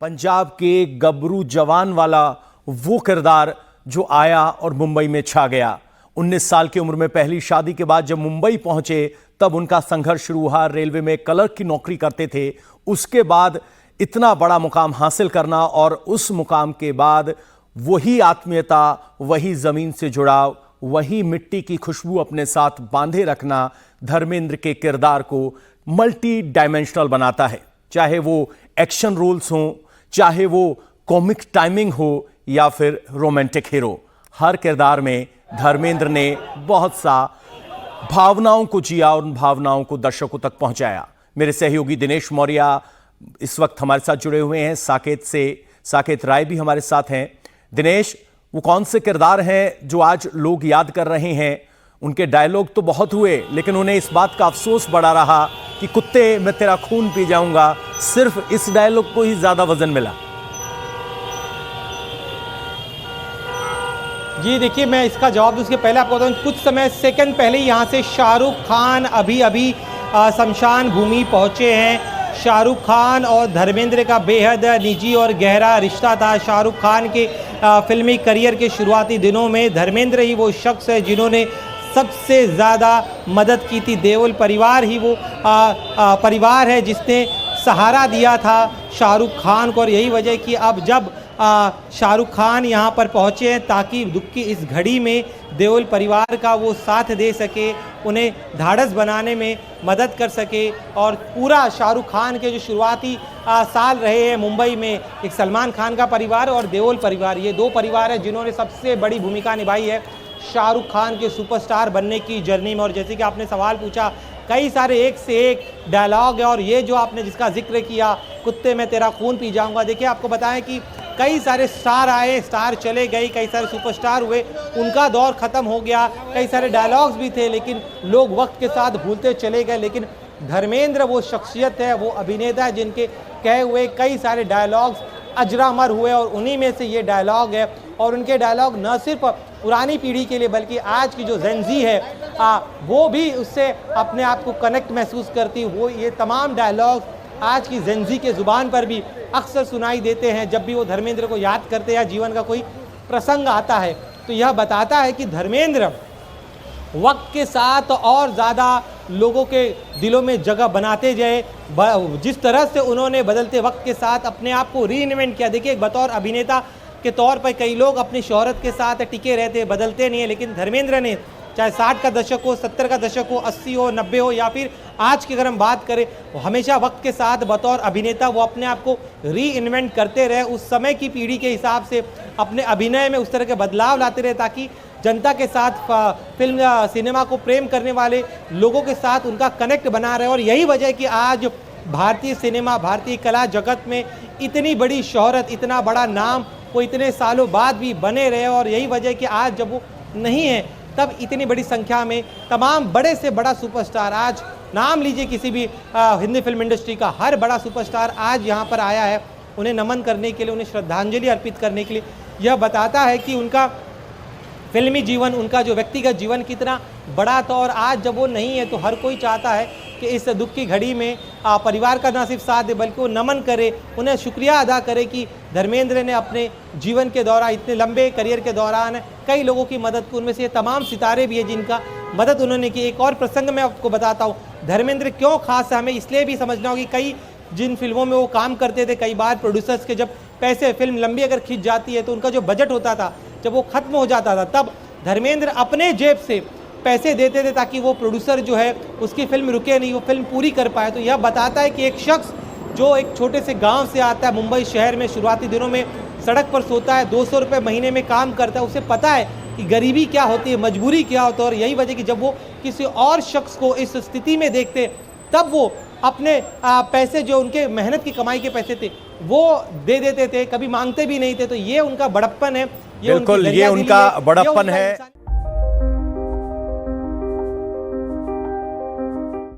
पंजाब के गबरू जवान वाला वो किरदार जो आया और मुंबई में छा गया। 19 साल की उम्र में पहली शादी के बाद जब मुंबई पहुंचे तब उनका संघर्ष शुरू हुआ। रेलवे में क्लर्क की नौकरी करते थे, उसके बाद इतना बड़ा मुकाम हासिल करना और उस मुकाम के बाद वही आत्मीयता, वही जमीन से जुड़ाव, वही मिट्टी की खुशबू अपने साथ बांधे रखना धर्मेंद्र के किरदार को मल्टी डायमेंशनल बनाता है। चाहे वो एक्शन रोल्स हों, चाहे वो कॉमिक टाइमिंग हो या फिर रोमांटिक हीरो, हर किरदार में धर्मेंद्र ने बहुत सा भावनाओं को जिया और उन भावनाओं को दर्शकों तक पहुंचाया। मेरे सहयोगी दिनेश मौर्य इस वक्त हमारे साथ जुड़े हुए हैं साकेत से। साकेत राय भी हमारे साथ हैं। दिनेश, वो कौन से किरदार हैं जो आज लोग याद कर रहे हैं? उनके डायलॉग तो बहुत हुए, लेकिन उन्हें इस बात का अफसोस बड़ा रहा कि कुत्ते मैं तेरा खून पी जाऊंगा, सिर्फ इस डायलॉग को ही ज्यादा वजन मिला। जी देखिए, मैं इसका जवाब दूं उसके पहले आपको बताऊं, कुछ समय सेकंड पहले यहाँ से शाहरुख खान अभी शमशान भूमि पहुँचे हैं। शाहरुख खान और धर्मेंद्र का बेहद निजी और गहरा रिश्ता था। शाहरुख खान के फिल्मी करियर के शुरुआती दिनों में धर्मेंद्र ही वो शख्स है जिन्होंने सबसे ज़्यादा मदद की थी। देओल परिवार ही वो परिवार है जिसने सहारा दिया था शाहरुख खान को, और यही वजह कि अब जब शाहरुख खान यहाँ पर पहुँचे हैं ताकि दुख की इस घड़ी में देओल परिवार का वो साथ दे सके, उन्हें ढाढ़स बनाने में मदद कर सके। और पूरा शाहरुख खान के जो शुरुआती साल रहे हैं मुंबई में, एक सलमान खान का परिवार और देओल परिवार, ये दो परिवार है जिन्होंने सबसे बड़ी भूमिका निभाई है शाहरुख खान के सुपरस्टार बनने की जर्नी में। और जैसे कि आपने सवाल पूछा, कई सारे एक से एक डायलॉग है, और ये जो आपने जिसका जिक्र किया, कुत्ते मैं तेरा खून पी जाऊंगा, देखिए आपको बताएं कि कई सारे स्टार आए, स्टार चले गए, कई सारे सुपरस्टार हुए, उनका दौर ख़त्म हो गया। कई सारे डायलॉग्स भी थे लेकिन लोग वक्त के साथ भूलते चले गए। लेकिन धर्मेंद्र वो शख्सियत है, वो अभिनेता है जिनके कहे हुए कई सारे डायलॉग्स अजरामर हुए, और उन्हीं में से ये डायलॉग है। और उनके डायलॉग न सिर्फ पुरानी पीढ़ी के लिए बल्कि आज की जो जेनजी है वो भी उससे अपने आप को कनेक्ट महसूस करती। वो ये तमाम डायलॉग आज की जेनजी के ज़ुबान पर भी अक्सर सुनाई देते हैं जब भी वो धर्मेंद्र को याद करते हैं या जीवन का कोई प्रसंग आता है। तो यह बताता है कि धर्मेंद्र वक्त के साथ और ज़्यादा लोगों के दिलों में जगह बनाते जाए। जिस तरह से उन्होंने बदलते वक्त के साथ अपने आप को रीइन्वेंट किया। देखिए, बतौर अभिनेता के तौर पर कई लोग अपनी शोहरत के साथ टिके रहते, बदलते नहीं है, लेकिन धर्मेंद्र ने चाहे 60 का दशक हो, 70 का दशक हो, 80 हो, 90 हो, या फिर आज की अगर हम बात करें, हमेशा वक्त के साथ बतौर अभिनेता वो अपने आप को री इन्वेंट करते रहे, उस समय की पीढ़ी के हिसाब से अपने अभिनय में उस तरह के बदलाव लाते रहे ताकि जनता के साथ, फिल्म सिनेमा को प्रेम करने वाले लोगों के साथ उनका कनेक्ट बना रहे। और यही वजह कि आज भारतीय सिनेमा, भारतीय कला जगत में इतनी बड़ी शोहरत, इतना बड़ा नाम वो इतने सालों बाद भी बने रहे। और यही वजह कि आज जब वो नहीं है तब इतनी बड़ी संख्या में तमाम बड़े से बड़ा सुपरस्टार, आज नाम लीजिए किसी भी हिंदी फिल्म इंडस्ट्री का हर बड़ा सुपरस्टार आज यहाँ पर आया है उन्हें नमन करने के लिए, उन्हें श्रद्धांजलि अर्पित करने के लिए। यह बताता है कि उनका फिल्मी जीवन, उनका जो व्यक्तिगत जीवन कितना बड़ा था। और आज जब वो नहीं है तो हर कोई चाहता है कि इस दुख की घड़ी में परिवार का ना सिर्फ साथ दे बल्कि वो नमन करे, उन्हें शुक्रिया अदा करे कि धर्मेंद्र ने अपने जीवन के दौरान, इतने लंबे करियर के दौरान कई लोगों की मदद की। उनमें से ये तमाम सितारे भी हैं जिनका मदद उन्होंने की। एक और प्रसंग मैं आपको बताता हूँ, धर्मेंद्र क्यों खास है हमें इसलिए भी समझना होगा कि कई जिन फिल्मों में वो काम करते थे, कई बार प्रोड्यूसर्स के जब पैसे, फिल्म लंबी अगर खींच जाती है तो उनका जो बजट होता था जब वो खत्म हो जाता था तब धर्मेंद्र अपने जेब से पैसे देते थे ताकि वो प्रोड्यूसर जो है उसकी फिल्म रुके नहीं, वो फिल्म पूरी कर पाए। तो यह बताता है कि एक शख्स जो एक छोटे से गांव से आता है, मुंबई शहर में शुरुआती दिनों में सड़क पर सोता है, 200 रुपये महीने में काम करता है, उसे पता है कि गरीबी क्या होती है, मजबूरी क्या होता है। और यही वजह कि जब वो किसी और शख्स को इस स्थिति में देखते तब वो अपने पैसे, जो उनके मेहनत की कमाई के पैसे थे, वो दे देते थे, कभी मांगते भी नहीं थे। तो ये उनका बड़प्पन है, बिल्कुल ये उनका बड़प्पन है।